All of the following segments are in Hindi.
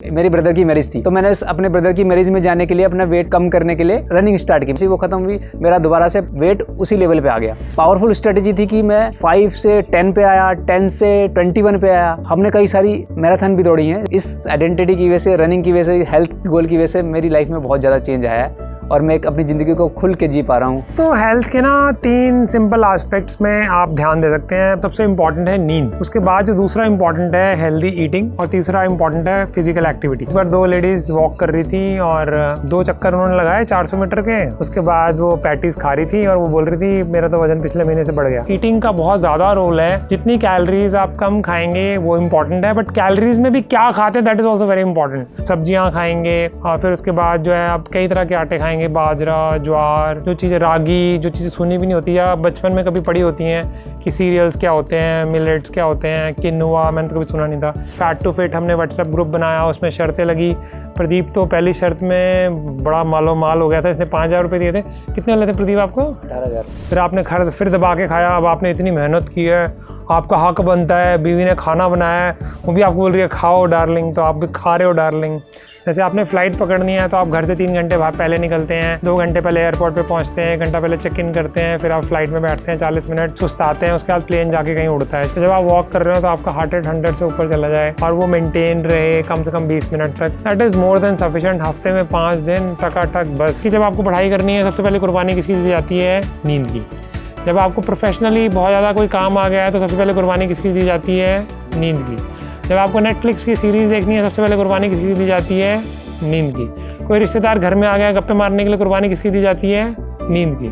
मेरी ब्रदर की मैरिज थी तो मैंने अपने ब्रदर की मैरिज में जाने के लिए अपना वेट कम करने के लिए रनिंग स्टार्ट की। वो खत्म हुई, मेरा दोबारा से वेट उसी लेवल पे आ गया। पावरफुल स्ट्रेटेजी थी कि मैं 5 से 10 पे आया, 10 से 21 पे आया। हमने कई सारी मैराथन भी दौड़ी हैं। इस आइडेंटिटी की वजह से, रनिंग की वजह से, हेल्थ गोल की वजह से मेरी लाइफ में बहुत ज़्यादा चेंज आया है और मैं अपनी ज़िंदगी को खुल के जी पा रहा हूँ। तो हेल्थ के ना 3 सिंपल एस्पेक्ट्स में आप ध्यान दे सकते हैं। सबसे इम्पॉर्टेंट है नींद, उसके बाद जो दूसरा इम्पॉर्टेंट है हेल्दी ईटिंग और तीसरा इम्पॉर्टेंट है फिजिकल एक्टिविटी। एक बार 2 लेडीज वॉक कर रही थी और 2 चक्कर उन्होंने लगाए 400 मीटर के। उसके बाद वो पैटीज खा रही थी और वो बोल रही थी मेरा तो वजन पिछले महीने से बढ़ गया। ईटिंग का बहुत ज़्यादा रोल है। जितनी कैलोरीज आप कम खाएंगे वो इम्पॉर्टेंट है, बट कैलोरीज में भी क्या खाते that is also very important. सब्जियाँ खाएंगे और फिर उसके बाद जो है आप कई तरह के आटे खाएंगे, बाजरा, ज्वार, जो चीज़ें रागी, जो चीज़ें सुनी भी नहीं होती या बचपन में कभी पढ़ी होती हैं कि सीरियल्स क्या होते हैं, मिलेट्स क्या होते हैं, किनुआ, मैंने तो कभी सुना नहीं था। फैट टू फिट हमने व्हाट्सएप ग्रुप बनाया, उसमें शर्तें लगी। प्रदीप तो पहली शर्त में बड़ा मालो माल हो गया था, इसने 5,000 रुपये दिए थे। कितने वाले थे प्रदीप आपको? 18,000। फिर आपने फिर दबा के खाया। अब आपने इतनी मेहनत की है, आपका हक बनता है, बीवी ने खाना बनाया है, वो भी आपको बोल रही है खाओ डार्लिंग, तो आप भी खा रहे हो डार्लिंग। जैसे आपने फ़्लाइट पकड़नी है तो आप घर से 3 घंटे पहले निकलते हैं, 2 घंटे पहले एयरपोर्ट पे पहुंचते हैं, 1 घंटा पहले चेक इन करते हैं, फिर आप फ्लाइट में बैठते हैं 40 मिनट, सुस्ताते हैं, उसके बाद प्लेन जाके कहीं उड़ता है। तो जब आप वॉक कर रहे हो तो आपका हार्ट रेट 100 से ऊपर चला जाए और वो मेंटेन रहे कम से कम 20 मिनट तक, that is more than sufficient. हफ्ते में 5 दिन टकाटक बस। कि जब आपको पढ़ाई करनी है सबसे पहले कुर्बानी किसकी दी जाती है? नींद की। जब आपको प्रोफेशनली बहुत ज़्यादा कोई काम आ गया है तो सबसे पहले कुर्बानी किसकी दी जाती है? नींद की। जब आपको नेटफ्लिक्स की सीरीज़ देखनी है सबसे पहले कुर्बानी किसकी दी जाती है? नींद की। कोई रिश्तेदार घर में आ गया, गप्पे मारने के लिए कुर्बानी किसकी दी जाती है? नींद की।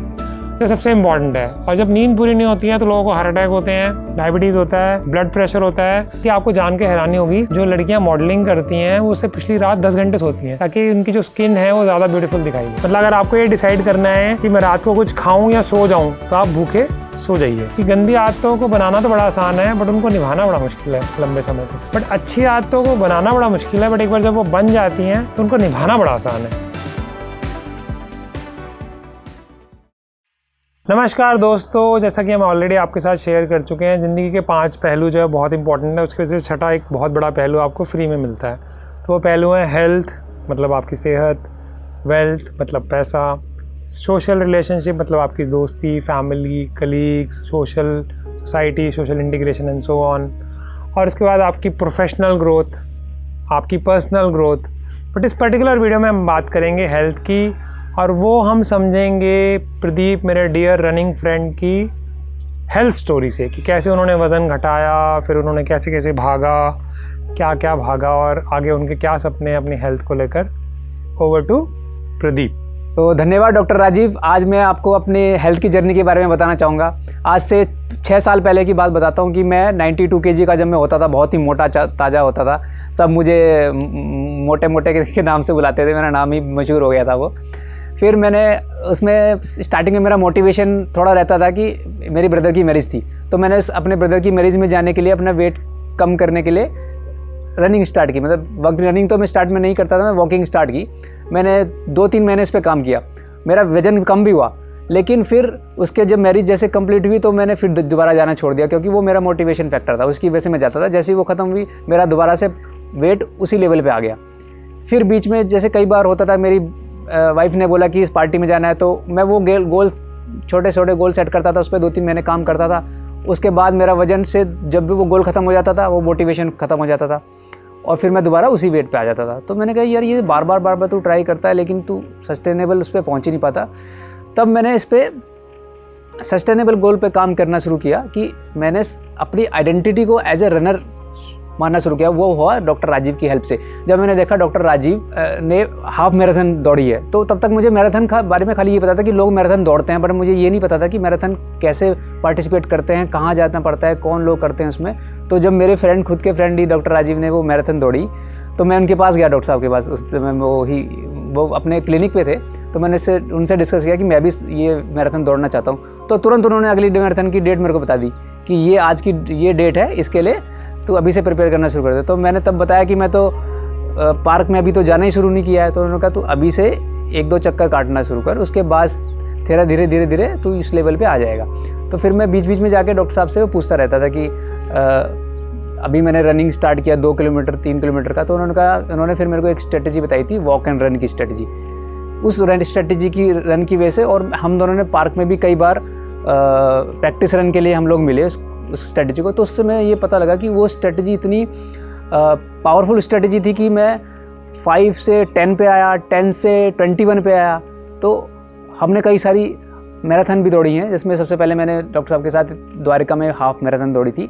तो सबसे इम्पॉर्टेंट है। और जब नींद पूरी नहीं होती है तो लोगों को हार्ट अटैक होते हैं, डायबिटीज़ होता है, ब्लड प्रेशर होता है। कि आपको जान के हैरानी होगी, जो लड़कियां मॉडलिंग करती हैं वो उससे पिछली रात 10 घंटे सोती हैं ताकि उनकी जो स्किन है वो ज़्यादा ब्यूटीफुल दिखाई दे। मतलब अगर आपको ये डिसाइड करना है कि मैं रात को कुछ खाऊं या सो जाऊं तो आप भूखे सो जाइए। कि गंदी आदतों को बनाना तो बड़ा आसान है बट उनको निभाना बड़ा मुश्किल है लंबे समय तक। बट अच्छी आदतों को बनाना बड़ा मुश्किल है, बट एक बार जब वो बन जाती हैं तो उनको निभाना बड़ा आसान है। नमस्कार दोस्तों, जैसा कि हम ऑलरेडी आपके साथ शेयर कर चुके हैं, ज़िंदगी के 5 पहलू जो है बहुत इंपॉर्टेंट है। उसकी वजह से छठा एक बहुत बड़ा पहलू आपको फ्री में मिलता है। तो वो पहलू है हेल्थ, मतलब आपकी सेहत, वेल्थ मतलब पैसा, सोशल रिलेशनशिप मतलब आपकी दोस्ती, family, colleagues, social society, social integration and so on. और उसके बाद आपकी प्रोफेशनल ग्रोथ, आपकी पर्सनल ग्रोथ। बट इस पर्टिकुलर वीडियो में हम बात करेंगे हेल्थ की, और वो हम समझेंगे प्रदीप, मेरे डियर रनिंग फ्रेंड की हेल्थ स्टोरी से, कि कैसे उन्होंने वज़न घटाया, फिर उन्होंने कैसे कैसे भागा, क्या क्या भागा और आगे उनके क्या सपने हैं अपनी हेल्थ को लेकर। Over to Pradeep. तो धन्यवाद डॉक्टर राजीव। आज मैं आपको अपने हेल्थ की जर्नी के बारे में बताना चाहूँगा। आज से 6 साल पहले की बात बताता हूँ कि मैं 92 kg का जब मैं होता था, बहुत ही मोटा ताज़ा होता था। सब मुझे मोटे मोटे के नाम से बुलाते थे, मेरा नाम ही मशहूर हो गया था वो। फिर मैंने उसमें स्टार्टिंग में मेरा मोटिवेशन थोड़ा रहता था कि मेरी ब्रदर की मैरिज थी तो मैंने अपने ब्रदर की मैरिज में जाने के लिए अपना वेट कम करने के लिए रनिंग स्टार्ट की। मतलब रनिंग तो मैं स्टार्ट में नहीं करता था, मैं वॉकिंग स्टार्ट की। मैंने 2-3 महीने इस पर काम किया, मेरा वज़न कम भी हुआ। लेकिन फिर उसके जब मैरिज जैसे कंप्लीट हुई तो मैंने फिर दोबारा जाना छोड़ दिया, क्योंकि वो मेरा मोटिवेशन फैक्टर था, उसकी वजह से मैं जाता था। जैसे ही वो ख़त्म हुई मेरा दोबारा से वेट उसी लेवल पे आ गया। फिर बीच में जैसे कई बार होता था, मेरी वाइफ ने बोला कि इस पार्टी में जाना है, तो मैं वो गोल छोटे छोटे गोल सेट करता था, उस पर 2-3 महीने काम करता था। उसके बाद मेरा वज़न से जब भी वो गोल ख़त्म हो जाता था, वो मोटिवेशन ख़त्म हो जाता था और फिर मैं दोबारा उसी वेट पे आ जाता था। तो मैंने कहा यार ये बार बार तू ट्राई करता है लेकिन तू सस्टेनेबल उस पर पहुँच ही नहीं पाता। तब मैंने इस पर सस्टेनेबल गोल पे काम करना शुरू किया कि मैंने अपनी आइडेंटिटी को एज ए रनर मानना शुरू किया। वो हुआ डॉक्टर राजीव की हेल्प से। जब मैंने देखा डॉक्टर राजीव ने हाफ मैराथन दौड़ी है, तो तब तक मुझे मैराथन का बारे में खाली ये पता था कि लोग मैराथन दौड़ते हैं, पर मुझे ये नहीं पता था कि मैराथन कैसे पार्टिसिपेट करते हैं, कहाँ जाना पड़ता है, कौन लोग करते हैं उसमें। तो जब मेरे फ्रेंड, खुद के फ्रेंड ही डॉक्टर राजीव ने वो मैराथन दौड़ी तो मैं उनके पास गया, डॉक्टर साहब के पास। उस समय वो अपने क्लिनिक पे थे, तो मैंने उनसे डिस्कस किया कि मैं भी ये मैराथन दौड़ना चाहता हूँ। तो तुरंत उन्होंने अगली मैराथन की डेट मेरे को बता दी कि ये आज की ये डेट है, इसके लिए तो अभी से प्रिपेयर करना शुरू कर दे। तो मैंने तब बताया कि मैं तो पार्क में अभी तो जाना ही शुरू नहीं किया है। तो उन्होंने कहा तू अभी से 1-2 चक्कर काटना शुरू कर, उसके बाद तेरा धीरे धीरे तू इस लेवल पे आ जाएगा। तो फिर मैं बीच बीच में जाके डॉक्टर साहब से वो पूछता रहता था कि अभी मैंने रनिंग स्टार्ट किया 2 किलोमीटर 3 किलोमीटर का, तो उन्होंने फिर मेरे को एक स्ट्रेटजी बताई थी, वॉक एंड रन की स्ट्रेटजी। उस रन स्ट्रेटजी की रन की वजह से, और हम दोनों ने पार्क में भी कई बार प्रैक्टिस रन के लिए हम लोग मिले उस स्ट्रेटजी को, तो उससे मैं ये पता लगा कि वो स्ट्रेटजी इतनी पावरफुल स्ट्रेटजी थी कि मैं 5 से 10 पे आया, 10 से 21 पे आया। तो हमने कई सारी मैराथन भी दौड़ी हैं, जिसमें सबसे पहले मैंने डॉक्टर साहब के साथ द्वारका में हाफ मैराथन दौड़ी थी,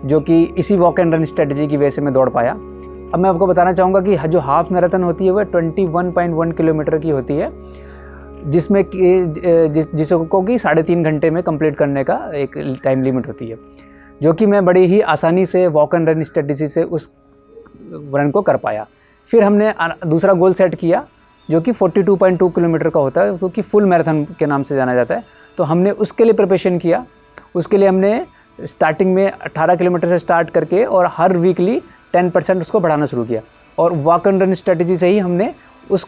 जो कि इसी वॉक एंड रन स्ट्रेटजी की वजह से मैं दौड़ पाया। अब मैं आपको बताना चाहूँगा कि जो हाफ मैराथन होती है वह 21.1 किलोमीटर की होती है, जिसमें जिसको कि 3.5 घंटे में कंप्लीट करने का एक टाइम लिमिट होती है, जो कि मैं बड़ी ही आसानी से वॉक एंड रन स्ट्रेटजी से उस रन को कर पाया। फिर हमने दूसरा गोल सेट किया, जो कि 42.2 किलोमीटर का होता है, क्योंकि फुल मैराथन के नाम से जाना जाता है। तो हमने उसके लिए प्रिपरेशन किया। उसके लिए हमने स्टार्टिंग में 18 किलोमीटर से स्टार्ट करके और हर वीकली 10% उसको बढ़ाना शुरू किया, और वॉक एंड रन स्ट्रेटजी से ही हमने उस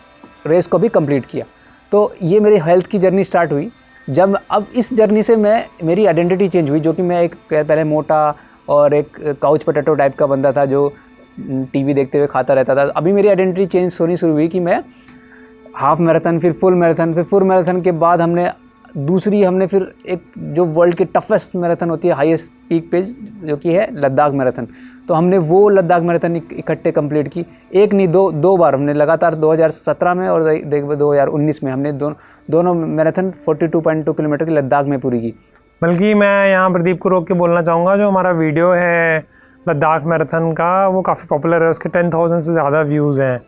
रेस को भी कंप्लीट किया। तो ये मेरी हेल्थ की जर्नी स्टार्ट हुई। जब अब इस जर्नी से मेरी आइडेंटिटी चेंज हुई, जो कि मैं एक पहले मोटा और एक काउच पोटैटो टाइप का बंदा था, जो टीवी देखते हुए खाता रहता था। अभी मेरी आइडेंटिटी चेंज होनी शुरू हुई कि मैं हाफ मैराथन, फिर फुल मैराथन के बाद हमने फिर एक जो वर्ल्ड की टफेस्ट मैराथन होती है, हाईएस्ट पीक पे, जो कि है लद्दाख मैराथन। तो हमने वो लद्दाख मैराथन इकट्ठे कंप्लीट की, एक नहीं दो बार हमने लगातार 2017 में और 2019 में हमने दोनों मैराथन 42.2 किलोमीटर की लद्दाख में पूरी की। बल्कि मैं यहाँ प्रदीप को रोक के बोलना चाहूँगा, जो हमारा वीडियो है लद्दाख मैराथन का, वो काफ़ी पॉपुलर है, उसके 10,000 से ज़्यादा व्यूज़ हैं,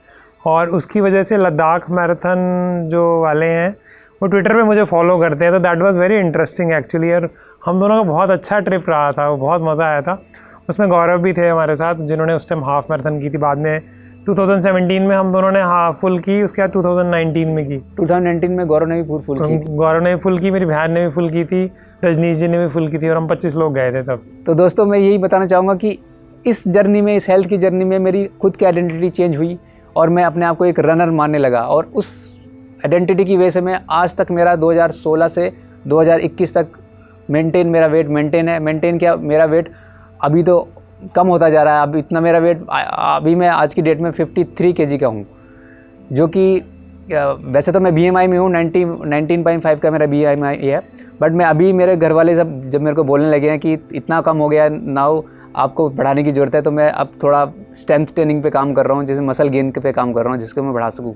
और उसकी वजह से लद्दाख मैराथन जो वाले हैं वो ट्विटर पे मुझे फॉलो करते हैं। तो that was very interesting actually, और हम दोनों का बहुत अच्छा ट्रिप रहा था, वो बहुत मज़ा आया था। उसमें गौरव भी थे हमारे साथ, जिन्होंने उस टाइम हाफ मैराथन की थी। बाद में 2017 में हम दोनों ने हाफ फुल की, उसके बाद 2019 में की। 2019 में गौरव ने भी फुल की। गौरव ने भी फुल की, मेरी बहन ने भी फुल की थी, रजनीश जी ने भी फुल की थी, और हम 25 लोग गए थे तब। तो दोस्तों, मैं यही बताना चाहूँगा कि इस जर्नी में, इस हेल्थ की जर्नी में मेरी खुद की आइडेंटिटी चेंज हुई, और मैं अपने आप को एक रनर मानने लगा। और उस आइडेंटिटी की वजह से मैं आज तक, मेरा 2016 से 2021 तक मेरा वेट मेंटेन किया। मेरा वेट अभी तो कम होता जा रहा है। अब इतना मेरा वेट, अभी मैं आज की डेट में 53 kg का हूँ, जो कि वैसे तो मैं BMI में हूँ, 19.5 का मेरा BMI है। बट मैं अभी, मेरे घर वाले सब जब मेरे को बोलने लगे हैं कि इतना कम हो गया, नाउ आपको बढ़ाने की ज़रूरत है, तो मैं अब थोड़ा स्ट्रेंथ ट्रेनिंग पे काम कर रहा हूँ, जैसे मसल गेन पे काम कर रहा हूँ, जिसको मैं बढ़ा सकूँ।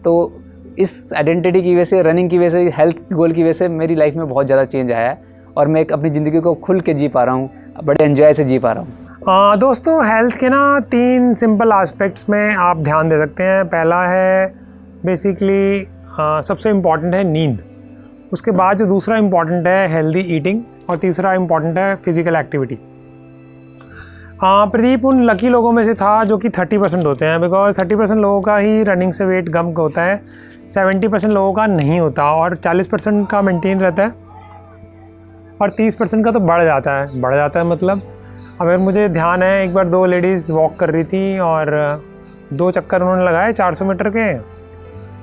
तो इस आइडेंटिटी की वजह से, रनिंग की वजह से, हेल्थ गोल की वजह से मेरी लाइफ में बहुत ज़्यादा चेंज आया है, और मैं अपनी ज़िंदगी को खुल के जी पा रहा हूँ, बड़े एंजॉय से जी पा रहा हूँ। दोस्तों, हेल्थ के ना 3 सिंपल एस्पेक्ट्स में आप ध्यान दे सकते हैं। पहला है बेसिकली सबसे इम्पॉर्टेंट है नींद, उसके बाद जो दूसरा इम्पॉर्टेंट है हेल्दी ईटिंग, और तीसरा इम्पॉर्टेंट है फिज़िकल एक्टिविटी। प्रदीप उन लकी लोगों में से था जो कि 30% होते हैं, बिकॉज 30% लोगों का ही रनिंग से वेट कम होता है, 70% लोगों का नहीं होता, और 40% का मेंटेन रहता है, और 30% का तो बढ़ जाता है। मतलब अगर मुझे ध्यान है, एक बार 2 लेडीज़ वॉक कर रही थी, और 2 चक्कर उन्होंने लगाए 400 मीटर के।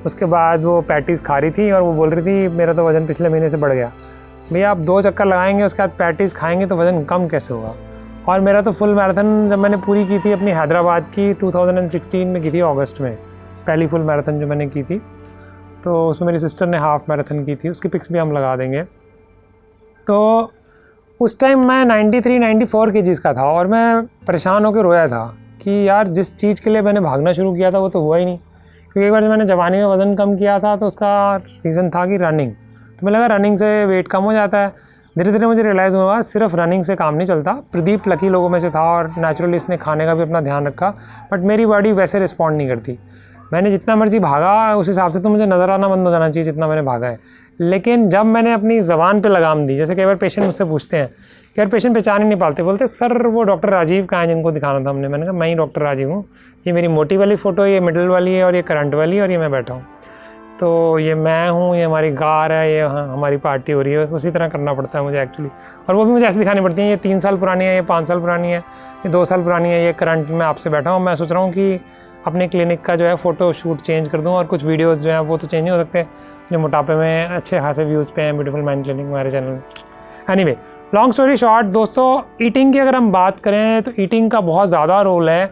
उसके बाद वो पैटीज़ खा रही थी, और वो बोल रही थी मेरा तो वज़न पिछले महीने से बढ़ गया। भैया, आप 2 चक्कर लगाएंगे, उसके बाद पैटीज़ खाएंगे तो वज़न कम कैसे होगा? और मेरा तो फुल मैराथन जब मैंने पूरी की थी अपनी हैदराबाद की, 2016 में की थी, अगस्त में, पहली फुल मैराथन जो मैंने की थी। तो उसमें मेरी सिस्टर ने हाफ मैराथन की थी, उसकी पिक्स भी हम लगा देंगे। तो उस टाइम मैं 93-94 kgs का था, और मैं परेशान होकर रोया था कि यार, जिस चीज़ के लिए मैंने भागना शुरू किया था वो तो हुआ ही नहीं। क्योंकि एक बार जब मैंने जवानी में वज़न कम किया था, तो उसका रीज़न था कि रनिंग। तो मुझे लगा रनिंग से वेट कम हो जाता है। धीरे धीरे मुझे रियलाइज़ हुआ सिर्फ रनिंग से काम नहीं चलता। प्रदीप लकी लोगों में से था, और नेचुरली इसने खाने का भी अपना ध्यान रखा, बट मेरी बॉडी वैसे रिस्पॉन्ड नहीं करती। मैंने जितना मर्जी भागा, उस हिसाब से तो मुझे नज़र आना बंद हो जाना चाहिए जितना मैंने भागा है। लेकिन जब मैंने अपनी ज़बान पे लगाम दी, जैसे कई बार पेशेंट मुझसे पूछते हैं, यार पेशेंट पहचान ही नहीं पाते, बोलते सर वो डॉक्टर राजीव कहाँ है जिनको दिखाना था हमने। मैंने कहा मैं ही डॉक्टर राजीव हूँ, ये मेरी मोटी वाली फ़ोटो, ये मिडल वाली है, और ये करंट वाली है, और ये मैं बैठा हूँ। तो ये मैं हूँ, ये हमारी कार है, ये हमारी पार्टी हो रही है। उसी तरह करना पड़ता है मुझे एक्चुअली, और वो भी मुझे ऐसे दिखानी पड़ती है। ये 3 साल पुरानी है, ये 5 साल पुरानी है, ये 2 साल पुरानी है, ये करंट में आपसे बैठा हूँ। मैं सोच रहा हूँ कि अपने क्लिनिक का जो है फ़ोटो शूट चेंज कर दूँ, और कुछ वीडियोज़ जो है वो तो चेंज नहीं हो सकते, जो मोटापे में अच्छे खासे व्यूज़ पे हैं ब्यूटीफुल माइंड क्लिनिक हमारे चैनल में। एनीवे, लॉन्ग स्टोरी शॉर्ट दोस्तों, ईटिंग की अगर हम बात करें तो ईटिंग का बहुत ज़्यादा रोल है।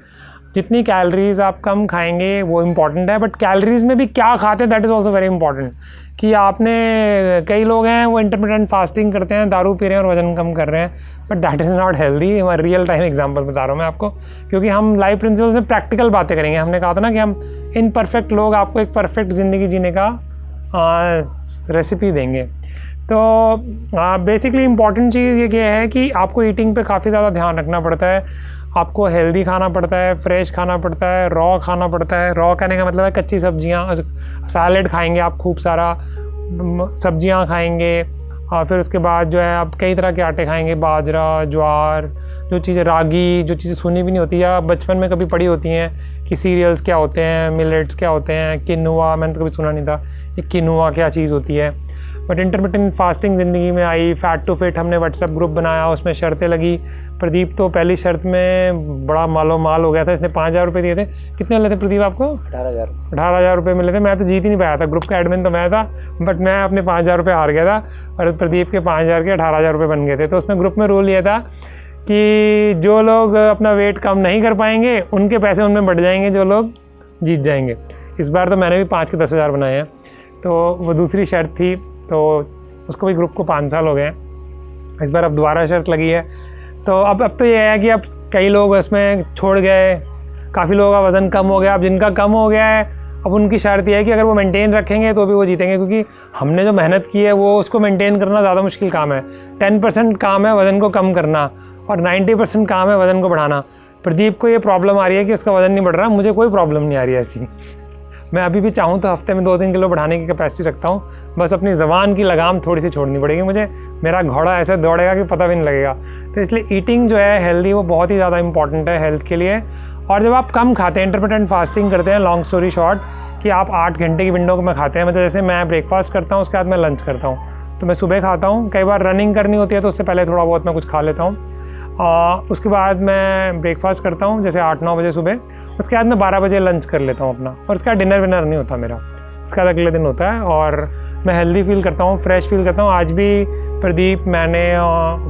जितनी कैलोरीज आप कम खाएंगे वो इम्पॉर्टेंट है, बट कैलोरीज में भी क्या खाते हैं that is also very important. कि आपने, कई लोग हैं वो इंटरमिटेंट फास्टिंग करते हैं, दारू पी रहे हैं और वजन कम कर रहे हैं, but that is not healthy. हमारा रियल टाइम एग्जांपल बता रहा हूँ मैं आपको, क्योंकि हम लाइफ प्रिंसिपल्स में प्रैक्टिकल बातें करेंगे। हमने कहा था ना कि हम इनपरफेक्ट लोग आपको एक परफेक्ट ज़िंदगी जीने का रेसिपी देंगे। तो बेसिकली इम्पॉर्टेंट चीज़ ये है कि आपको ईटिंग पे काफ़ी ज़्यादा ध्यान रखना पड़ता है। आपको हेल्दी खाना पड़ता है, फ्रेश खाना पड़ता है, रॉ खाना पड़ता है। रॉ कहने का मतलब है कच्ची सब्जियां, सैलेड खाएंगे आप, खूब सारा सब्जियां खाएंगे, और फिर उसके बाद जो है आप कई तरह के आटे खाएंगे, बाजरा, ज्वार, जो चीज़ें रागी, जो चीज़ें सुनी भी नहीं होती या बचपन में कभी पढ़ी होती हैं कि सीरियल्स क्या होते हैं, मिलेट्स क्या होते हैं, किनुआ, मैंने तो कभी सुना नहीं था ये किनुआ क्या चीज़ होती है। बट इंटरमिटेंट फास्टिंग ज़िंदगी में आई, फैट टू फिट हमने व्हाट्सएप ग्रुप बनाया, उसमें शर्तें लगी। प्रदीप तो पहली शर्त में बड़ा मालो माल हो गया था, इसने 5,000 रुपये दिए थे। कितने मिले थे प्रदीप आपको? 18,000 रुपये मिले थे। मैं तो जीत ही नहीं पाया था, ग्रुप का एडमिन तो मैं था, बट मैं अपने 5,000 रुपये हार गया था और प्रदीप के 5,000 के 18,000 रुपये बन गए थे। तो उसमें ग्रुप में रूल ये था कि जो लोग अपना वेट कम नहीं कर पाएंगे उनके पैसे उनमें बढ़ जाएंगे, जो लोग जीत जाएंगे। इस बार तो मैंने भी 5 के 10,000 बनाए हैं, तो वो दूसरी शर्त थी। तो उसको भी ग्रुप को 5 साल हो गए हैं। इस बार अब दोबारा शर्त लगी है। तो अब तो ये है कि अब कई लोग उसमें छोड़ गए, काफ़ी लोगों का वज़न कम हो गया। अब जिनका कम हो गया है, अब उनकी शर्त यह है कि अगर वो मेंटेन रखेंगे तो भी वो जीतेंगे, क्योंकि हमने जो मेहनत की है वो उसको मेंटेन करना ज़्यादा मुश्किल काम है। 10% काम है वज़न को कम करना और 90% काम है वज़न को बढ़ाना। प्रदीप को ये प्रॉब्लम आ रही है कि उसका वज़न नहीं बढ़ रहा, मुझे कोई प्रॉब्लम नहीं आ रही है ऐसी। मैं अभी भी चाहूँ तो हफ्ते में 2-3 किलो बढ़ाने की कैपेसिटी रखता हूँ, बस अपनी ज़बान की लगाम थोड़ी सी छोड़नी पड़ेगी मुझे। मेरा घोड़ा ऐसे दौड़ेगा कि पता भी नहीं लगेगा। तो इसलिए ईटिंग जो है हेल्दी, वो बहुत ही ज़्यादा इंपॉर्टेंट है हेल्थ के लिए। और जब आप कम खाते हैं, इंटरमिटेंट फास्टिंग करते हैं, लॉन्ग स्टोरी शॉर्ट, कि आप 8 घंटे की विंडो में खाते हैं, मतलब जैसे मैं ब्रेकफास्ट करता हूँ, उसके बाद मैं लंच करता हूँ। तो मैं सुबह खाता हूँ, कई बार रनिंग करनी होती है तो उससे पहले थोड़ा बहुत मैं कुछ खा लेता हूँ। उसके बाद मैं ब्रेकफास्ट करता हूँ जैसे 8-9 बजे सुबह। उसके बाद मैं 12 बजे लंच कर लेता हूँ अपना, और उसके बाद डिनर विनर नहीं होता मेरा, उसके बाद अगले दिन होता है। और मैं हेल्दी फील करता हूँ, फ्रेश फील करता हूँ। आज भी प्रदीप, मैंने,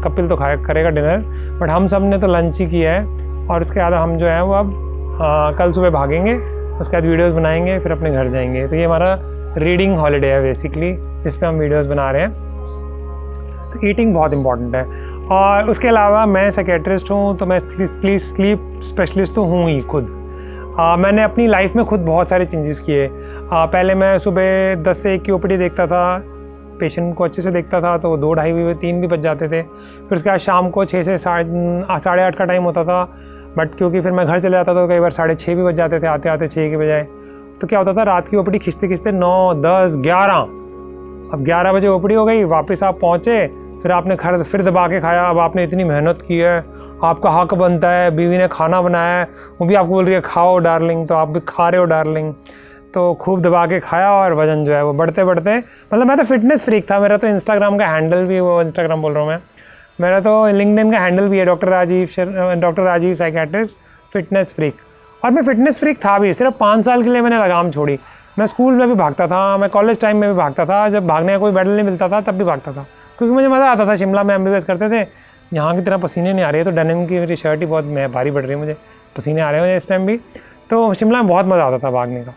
कपिल तो करेगा डिनर, बट हम सब ने तो लंच ही किया है। और उसके बाद हम जो है वो अब कल सुबह भागेंगे, उसके बाद वीडियोज़ बनाएंगे, फिर अपने घर जाएंगे। तो ये हमारा रीडिंग हॉलीडे है बेसिकली, जिस पे हम वीडियोज़ बना रहे हैं। तो ईटिंग बहुत इंपॉर्टेंट है। और उसके अलावा मैं साइकेट्रिस्ट हूँ, तो मैं स्लीप स्पेशलिस्ट तो हूँ ही खुद। मैंने अपनी लाइफ में खुद बहुत सारे चेंजेस किए। पहले मैं सुबह 10 से 1 की ओपीडी देखता था, पेशेंट को अच्छे से देखता था, तो 2, ढाई भी 3 भी बज जाते थे। फिर उसके बाद शाम को 6 से 8:30 का टाइम होता था, बट क्योंकि फिर मैं घर चले जाता था तो कई बार 6:30 भी बज जाते थे आते आते 6 के बजाय। तो क्या होता था, रात की ओपीडी खींचते खींचते 9, 10, 11, अब 11 बजे ओपीडी हो गई, वापस आप पहुँचे, फिर आपने फिर दबा के खाया। अब आपने इतनी मेहनत की है, आपका हक बनता है, बीवी ने खाना बनाया है, वो भी आपको बोल रही है खाओ डार्लिंग, तो आप भी खा रहे हो डार्लिंग। तो खूब दबा के खाया और वज़न जो है वो बढ़ते बढ़ते, मतलब मैं तो फिटनेस फ्रीक था। मेरा तो इंस्टाग्राम का हैंडल भी, वो इंस्टाग्राम बोल रहा हूँ मैं, मेरा तो लिंक्डइन का हैंडल भी है, doctor Rajiv psychiatrist fitness freak. और मैं फिटनेस फ्रीक था भी, सिर्फ 5 साल के लिए मैंने लगाम छोड़ी। मैं स्कूल में भी भागता था, मैं कॉलेज टाइम में भी भागता था, जब भागने का कोई मेडल नहीं मिलता था तब भी भागता था, क्योंकि मुझे मज़ा आता था। शिमला में MBBS करते थे, यहाँ की तरह पसीने नहीं आ रही है, तो डेनिम की मेरी शर्ट ही बहुत भारी पड़ रही है, मुझे पसीने आ रहे हैं इस टाइम भी। तो शिमला में बहुत मज़ा आता था भागने का,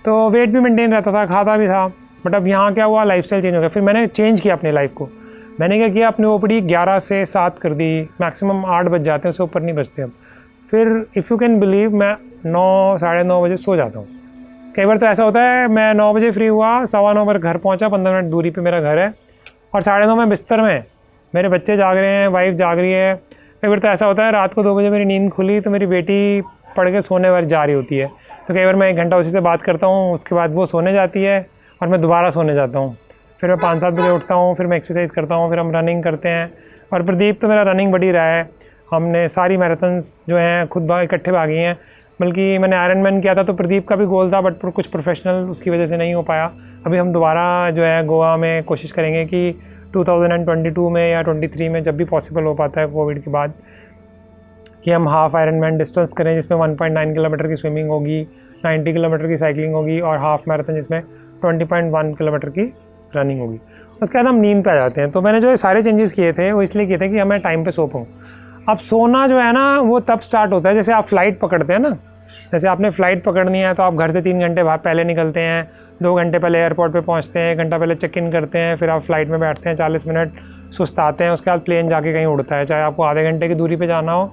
तो वेट भी मेंटेन रहता था, खाता भी था। बट अब यहाँ क्या हुआ, लाइफस्टाइल चेंज हो गया। फिर मैंने चेंज किया अपनी लाइफ को। मैंने क्या किया, अपनी ओपीडी 11 से 7 कर दी, मैक्सिमम 8 बज जाते हैं, उससे ऊपर नहीं बजते अब। फिर इफ़ यू कैन बिलीव, मैं 9, साढ़े 9 बजे सो जाता हूँ। कई बार तो ऐसा होता है, मैं 9 बजे फ्री हुआ, 9:15 पर घर पहुँचा, 15 मिनट दूरी पर मेरा घर है, और 9:30 में बिस्तर में, मेरे बच्चे जाग रहे हैं, वाइफ जाग रही है। कई बार तो ऐसा होता है, रात को 2 बजे मेरी नींद खुली तो मेरी बेटी पढ़ के सोने वाली जा रही होती है, तो कई बार मैं 1 घंटा उसी से बात करता हूँ, उसके बाद वो सोने जाती है और मैं दोबारा सोने जाता हूँ। फिर मैं 5-7 बजे उठता हूँ, फिर मैं एक्सरसाइज करता हूँ, फिर हम रनिंग करते हैं। और प्रदीप तो मेरा रनिंग बढ़ी रहा है, हमने सारी मैराथन्स जो हैं खुद इकट्ठे भागी हैं, बल्कि मैंने आयरन किया था तो प्रदीप का भी गोल था, बट कुछ प्रोफेशनल उसकी वजह से नहीं हो पाया। अभी हम दोबारा जो है गोवा में कोशिश करेंगे कि 2022 में या 23 में, जब भी पॉसिबल हो पाता है कोविड के बाद, कि हम हाफ़ आयरनमैन डिस्टेंस करें, जिसमें 1.9 किलोमीटर की स्विमिंग होगी, 90 किलोमीटर की साइकिलिंग होगी, और हाफ़ मैराथन जिसमें 20.1 किलोमीटर की रनिंग होगी। उसके बाद हम नींद पे आ जाते हैं। तो मैंने जो ये सारे चेंजेस किए थे वो इसलिए किए थे कि मैं टाइम पे सो पाऊँ। अब सोना जो है ना वो तब स्टार्ट होता है जैसे आप फ़्लाइट पकड़ते हैं ना, जैसे आपने फ़्लाइट पकड़नी है तो आप घर से 3 घंटे पहले निकलते हैं, 2 घंटे पहले एयरपोर्ट पे पहुंचते हैं, 1 घंटा पहले चेक इन करते हैं, फिर आप फ़्लाइट में बैठते हैं, 40 मिनट सुस्ताते हैं, उसके बाद प्लेन जाके कहीं उड़ता है, चाहे आपको आधे घंटे की दूरी पे जाना हो,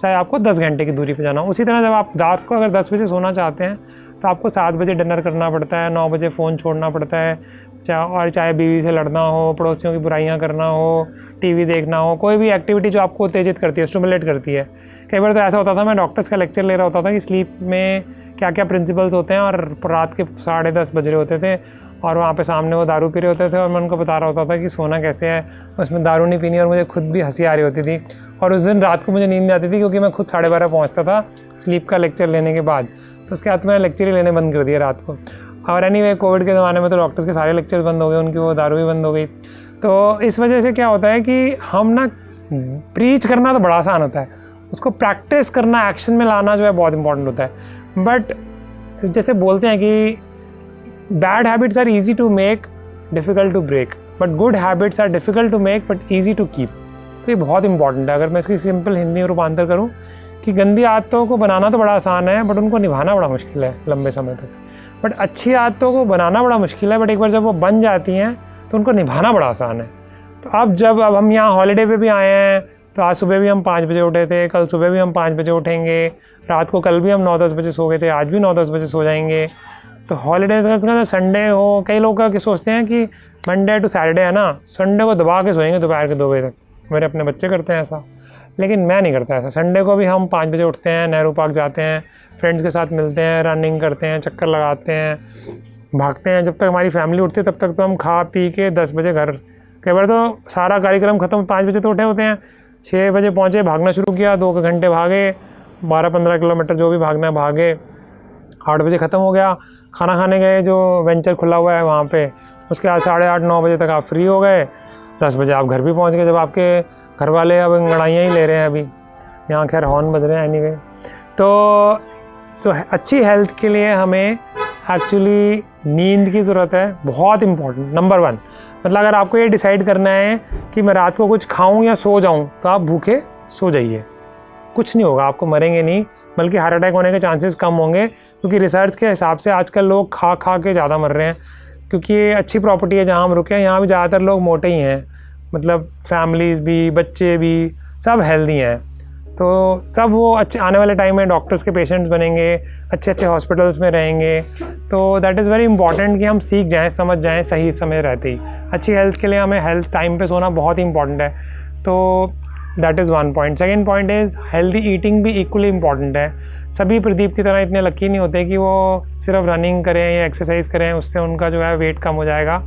चाहे आपको 10 घंटे की दूरी पे जाना हो। उसी तरह जब आप रात को अगर 10 बजे सोना चाहते हैं तो आपको 7 बजे डिनर करना पड़ता है, 9 बजे फ़ोन छोड़ना पड़ता है, चाहे बीवी से लड़ना हो, पड़ोसियों की बुराइयाँ करना हो, टीवी देखना हो, कोई भी एक्टिविटी जो आपको उत्तेजित करती है, स्टिमुलेट करती है। कई बार तो ऐसा होता था, मैं डॉक्टर्स का लेक्चर ले रहा होता था कि स्लीप में क्या क्या प्रिंसिपल्स होते हैं, और रात के 10:30 बज रहे होते थे और वहाँ पे सामने वो दारू पी रहे होते थे और मैं उनको बता रहा होता था कि सोना कैसे है, उसमें दारू नहीं पीनी, और मुझे खुद भी हंसी आ रही होती थी। और उस दिन रात को मुझे नींद नहीं आती थी क्योंकि मैं खुद 12:30 पहुँचता था स्लीप का लेक्चर लेने के बाद। तो उसके बाद मैंने लेक्चर ही लेने बंद कर दिया रात को। और एनीवे कोविड के ज़माने में तो डॉक्टर्स के सारे लेक्चर बंद हो गए, उनकी वो दारू भी बंद हो गई। तो इस वजह से क्या होता है कि हम ना प्रीच करना तो बड़ा आसान होता है, उसको प्रैक्टिस करना, एक्शन में लाना जो है बहुत इंपॉर्टेंट होता है। बट जैसे बोलते हैं कि bad habits are easy to make, difficult to break, but good habits are difficult to make but easy to keep. तो ये बहुत इंपॉर्टेंट है। अगर मैं इसकी सिंपल हिंदी में रूपांतर करूँ कि गंदी आदतों को बनाना तो बड़ा आसान है बट उनको निभाना बड़ा मुश्किल है लंबे समय तक। बट अच्छी आदतों को बनाना बड़ा मुश्किल है, बट एक बार जब वो बन जाती हैं तो उनको निभाना बड़ा आसान है। तो अब हम यहाँ हॉलीडे पे भी आए हैं, तो आज सुबह भी हम 5 बजे उठे थे, कल सुबह भी हम 5 बजे उठेंगे, रात को कल भी हम 9-10 बजे सो गए थे, आज भी 9-10 बजे सो जाएंगे। तो हॉलीडे का संडे हो, कई लोग क्या सोचते हैं कि मंडे टू सैटरडे है ना, संडे को दबा के सोएंगे दोपहर के 2 बजे तक। मेरे अपने बच्चे करते हैं ऐसा, लेकिन मैं नहीं करता ऐसा। संडे को भी हम 5 बजे उठते हैं, नेहरू पार्क जाते हैं, फ्रेंड्स के साथ मिलते हैं, रनिंग करते हैं, चक्कर लगाते हैं, भागते हैं। जब तक हमारी फैमिली उठती है तब तक तो हम खा पी के 10 बजे घर। कई बार तो सारा कार्यक्रम ख़त्म 5 बजे तो उठे होते हैं, 6 बजे पहुँचे, भागना शुरू किया, 2 घंटे भागे, 12-15 किलोमीटर जो भी भागना है भागे, 8 बजे ख़त्म हो गया। खाना खाने गए जो वेंचर खुला हुआ है वहाँ पे, उसके बाद 8:30-9 बजे तक आप फ्री हो गए, 10 बजे आप घर भी पहुँच गए, जब आपके घर वाले अब अंगड़ाइयाँ ही ले रहे हैं। अभी यहाँ खैर हॉर्न बज रहे हैं एनीवे। तो अच्छी हेल्थ के लिए हमें एक्चुअली नींद की ज़रूरत है, बहुत इंपॉर्टेंट, नंबर 1। मतलब अगर आपको ये डिसाइड करना है कि मैं रात को कुछ खाऊं या सो जाऊं, तो आप भूखे सो जाइए, कुछ नहीं होगा, आपको मरेंगे नहीं, बल्कि हार्ट अटैक होने के चांसेस कम होंगे। क्योंकि रिसर्च के हिसाब से आजकल लोग खा के ज़्यादा मर रहे हैं, क्योंकि ये अच्छी प्रॉपर्टी है जहाँ हम रुके हैं, यहाँ भी ज़्यादातर लोग मोटे ही हैं, मतलब फैमिलीज़ भी, बच्चे भी, सब हेल्दी हैं। तो सब वो अच्छे आने वाले टाइम में डॉक्टर्स के पेशेंट्स बनेंगे, अच्छे हॉस्पिटल्स में रहेंगे। तो दैट इज़ वेरी इंपॉर्टेंट कि हम सीख जाएं, समझ जाएं सही समय रहते ही। अच्छी हेल्थ के लिए हमें हेल्थ टाइम पे सोना बहुत इंपॉर्टेंट है। तो that is 1 point. Second point is healthy eating भी इक्वली इंपॉर्टेंट है। सभी प्रदीप की तरह इतने लकी नहीं होते कि वो सिर्फ रनिंग करें या एक्सरसाइज करें, उससे उनका जो है वेट कम हो जाएगा।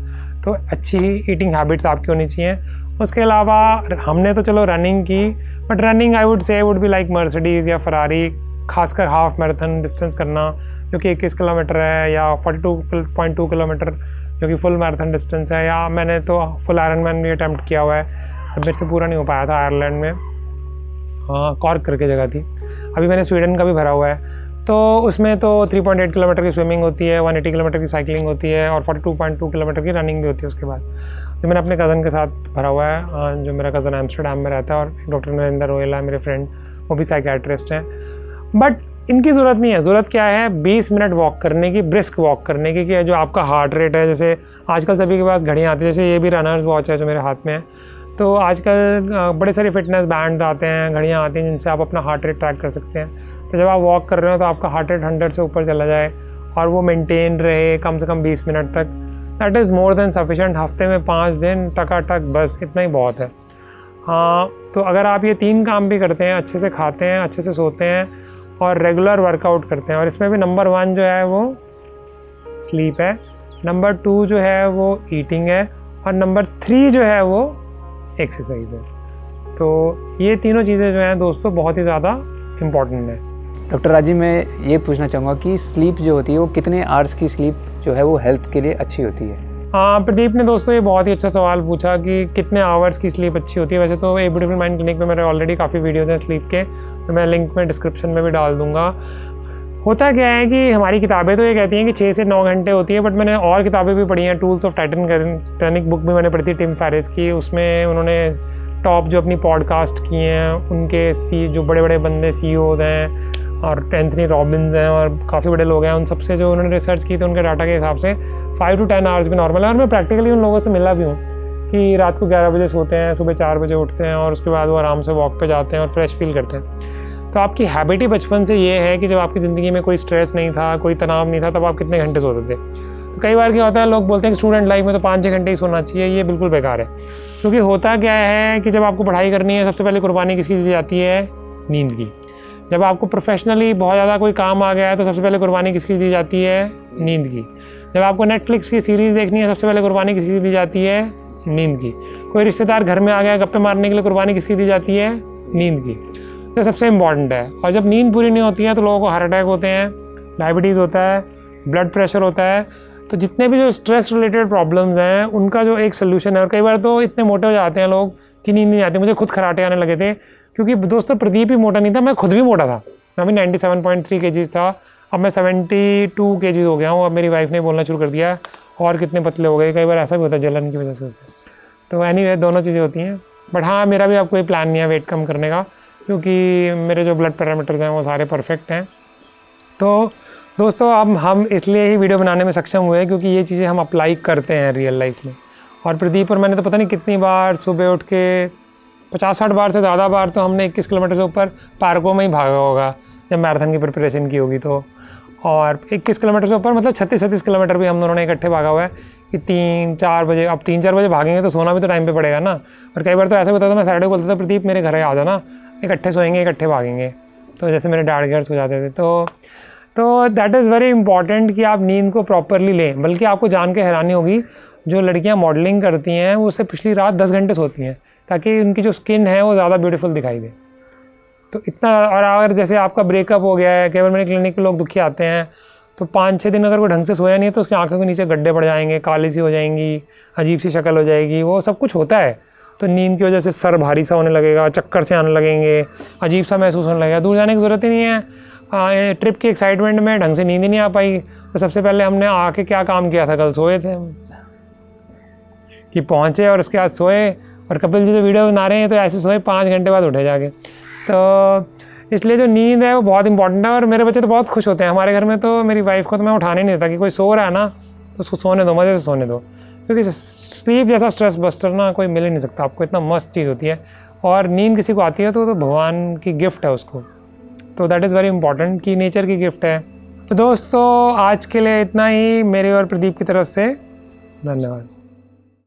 तो अच्छी ईटिंग हैबिट्स आपकी होनी चाहिए। उसके अलावा हमने तो चलो रनिंग की, but running I would say would be like Mercedes या फरारी, खासकर हाफ मैराथन डिस्टेंस करना जो कि 21 किलोमीटर है, या 42.2 किलोमीटर जो कि फुल मैराथन डिस्टेंस है, या मैंने तो फुल आयरनमैन भी अटैम्प्ट किया हुआ है, अब मेरे से पूरा नहीं हो पाया था आयरलैंड में, हाँ कॉर्क करके जगह थी। अभी मैंने स्वीडन का भी भरा हुआ है। तो उसमें तो 3.8 किलोमीटर की स्विमिंग होती है, 180 किलोमीटर की साइकिलिंग होती है और 42.2 किलोमीटर की रनिंग भी होती है। उसके बाद जो मैंने अपने कज़न के साथ भरा हुआ है, जो मेरा कज़न एम्स्टर्डम में रहता है, और डॉक्टर नरेंद्र रोयल है मेरे फ्रेंड, वो भी साइकियाट्रिस्ट हैं। बट इनकी ज़रूरत नहीं है। ज़रूरत क्या है? 20 मिनट वॉक करने की, ब्रिस्क वॉक करने की, कि जो आपका हार्ट रेट है, जैसे आजकल सभी के पास घड़ियाँ आती है, जैसे ये भी रनर्स वॉच है जो मेरे हाथ में है। तो आजकल बड़े सारे फिटनेस बैंड आते हैं, घड़ियाँ आती हैं जिनसे आप अपना हार्ट रेट ट्रैक कर सकते हैं। तो जब आप वॉक कर रहे हो तो आपका हार्ट रेट 100 से ऊपर चला जाए और वो मेंटेन रहे कम से कम 20 मिनट तक, that is more than sufficient. हफ्ते में 5 दिन टकाटक, बस इतना ही बहुत है। हाँ, तो अगर आप ये 3 काम भी करते हैं, अच्छे से खाते हैं, अच्छे से सोते हैं और रेगुलर वर्कआउट करते हैं, और इसमें भी नंबर 1 जो है वो स्लीप है, नंबर 2 जो है वो ईटिंग है, और नंबर 3 जो है वो एक्सरसाइज है। तो ये तीनों चीज़ें जो हैं दोस्तों बहुत ही ज़्यादा इम्पॉर्टेंट है। डॉक्टर राजीव, मैं ये पूछना चाहूँगा कि स्लीप जो होती है वो कितने आवर्स की स्लीप जो है वो हेल्थ के लिए अच्छी होती है? हाँ प्रदीप ने दोस्तों ये बहुत ही अच्छा सवाल पूछा कि कितने आवर्स की स्लीप अच्छी होती है। वैसे तो ए ब्यूटीफुल माइंड क्लिनिक पे मेरे ऑलरेडी काफ़ी वीडियोज़ हैं स्लीप के, तो मैं लिंक में डिस्क्रिप्शन में भी डाल दूँगा। होता क्या है कि हमारी किताबें तो ये कहती हैं कि 6 से 9 घंटे होती है, बट मैंने और किताबें भी पढ़ी हैं। टूल्स ऑफ टाइटैनिक बुक भी मैंने पढ़ी थी टिम फेरिस की। उसमें उन्होंने टॉप जो अपनी पॉडकास्ट किए हैं उनके जो बड़े बड़े बंदे CEOs हैं और एंथनी रॉबिन्स हैं और काफ़ी बड़े लोग हैं, उन सबसे जो उन्होंने रिसर्च की थी उनके डाटा के हिसाब से 5 to 10 आवर्स भी नॉर्मल है। और मैं प्रैक्टिकली उन लोगों से मिला भी हूँ कि रात को 11 बजे सोते हैं, सुबह 4 बजे उठते हैं और उसके बाद वो आराम से वॉक पे जाते हैं और फ्रेश फील करते हैं। तो आपकी हैबिट ही बचपन से ये है कि जब आपकी ज़िंदगी में कोई स्ट्रेस नहीं था, कोई तनाव नहीं था, तब आप कितने घंटे सोते थे। तो कई बार क्या होता है, लोग बोलते हैं कि स्टूडेंट लाइफ में तो 5-6 घंटे ही सोना चाहिए। ये बिल्कुल बेकार है, क्योंकि होता क्या है कि जब आपको पढ़ाई करनी है, सबसे पहले कुर्बानी किसकी दी जाती है? नींद की। जब आपको प्रोफेशनली बहुत ज़्यादा कोई काम आ गया है तो सबसे पहले कुर्बानी किसकी दी जाती है? नींद की। जब आपको नेटफ्लिक्स की सीरीज़ देखनी है, सबसे पहले कुर्बानी किसकी दी जाती है? नींद की। कोई रिश्तेदार घर में आ गया, गप्पे मारने के लिए कुर्बानी किसकी दी जाती है? नींद की। तो सबसे इम्पॉर्टेंट है। और जब नींद पूरी नहीं होती है तो लोगों को हार्ट अटैक होते हैं, डायबिटीज़ होता है, ब्लड प्रेशर होता है। तो जितने भी जो स्ट्रेस रिलेटेड प्रॉब्लम्स हैं उनका जो एक सोल्यूशन है। और कई बार तो इतने मोटे हो जाते हैं लोग कि नींद नहीं आती। मुझे खुद खराटे आने लगे थे, क्योंकि दोस्तों प्रदीप ही मोटा नहीं था, मैं खुद भी मोटा था। मैं भी 97.3 kg था, अब मैं 72 kg हो गया हूँ। अब मेरी वाइफ ने बोलना शुरू कर दिया और कितने पतले हो गए। कई बार ऐसा भी होता है, जलन की वजह से होता है। तो एनीवे दोनों चीज़ें होती हैं। बट हाँ, मेरा भी अब कोई प्लान नहीं है वेट कम करने का, क्योंकि मेरे जो ब्लड पैरामीटर्स हैं वो सारे परफेक्ट हैं। तो दोस्तों अब हम इसलिए ही वीडियो बनाने में सक्षम हुए क्योंकि ये चीज़ें हम अप्लाई करते हैं रियल लाइफ में। और प्रदीप और मैंने तो पता नहीं कितनी बार सुबह उठ के 50-60 बार से ज़्यादा बार तो हमने 21 किलोमीटर से ऊपर पार्कों में ही भागा होगा जब मैराथन की प्रिपरेशन की होगी तो। और 21 किलोमीटर से ऊपर मतलब 36-37 किलोमीटर भी हम दोनों ने इकट्ठे भागा हुआ है कि 3-4 बजे। अब 3-4 बजे भागेंगे तो सोना भी तो टाइम पे पड़ेगा ना। और कई बार तो ऐसा होता था, मैं सैटरडे बोलता था प्रदीप मेरे घर आ जाना, इकट्ठे सोएंगे, इकट्ठे भागेंगे। तो जैसे मेरे डैड के घर सो जाते थे। तो दैट इज़ वेरी इंपॉर्टेंट कि आप नींद को प्रॉपरली लें। बल्कि आपको जान के हैरानी होगी, जो लड़कियां मॉडलिंग करती हैं वो उससे पिछली रात 10 घंटे सोती हैं ताकि उनकी जो स्किन है वो ज़्यादा ब्यूटीफुल दिखाई दे। तो इतना। और अगर जैसे आपका ब्रेकअप हो गया है, केवल मेरे क्लिनिक पे लोग दुखी आते हैं, तो 5-6 दिन अगर वो ढंग से सोया नहीं है तो उसकी आंखों के नीचे गड्ढे पड़ जाएंगे, काली सी हो जाएंगी, अजीब सी शक्ल हो जाएगी, वो सब कुछ होता है। तो नींद की वजह से सर भारी सा होने लगेगा, चक्कर से आने लगेंगे, अजीब सा महसूस होने लगेगा। दूर जाने की ज़रूरत ही नहीं है। ट्रिप की एक्साइटमेंट में ढंग से नींद ही नहीं आ पाई। तो सबसे पहले हमने आके क्या काम किया था, कल सोए थे कि पहुँचे और उसके बाद सोए। और कपिल जी जो वीडियो बना रहे हैं तो ऐसे सोए 5 घंटे बाद उठे जाके। तो इसलिए जो नींद है वो बहुत इंपॉर्टेंट है। और मेरे बच्चे तो बहुत खुश होते हैं। हमारे घर में तो मेरी वाइफ को तो मैं उठाने नहीं देता कि कोई सो रहा है ना तो उसको सोने दो, मज़े से सोने दो, क्योंकि स्लीप जैसा स्ट्रेस बस्टर ना कोई मिल ही नहीं सकता आपको। इतना मस्त चीज़ होती है। और नींद किसी को आती है तो भगवान की गिफ्ट है उसको। तो दैट इज़ वेरी इंपॉर्टेंट कि नेचर की गिफ्ट है। तो दोस्तों आज के लिए इतना ही मेरे और प्रदीप की तरफ से। धन्यवाद।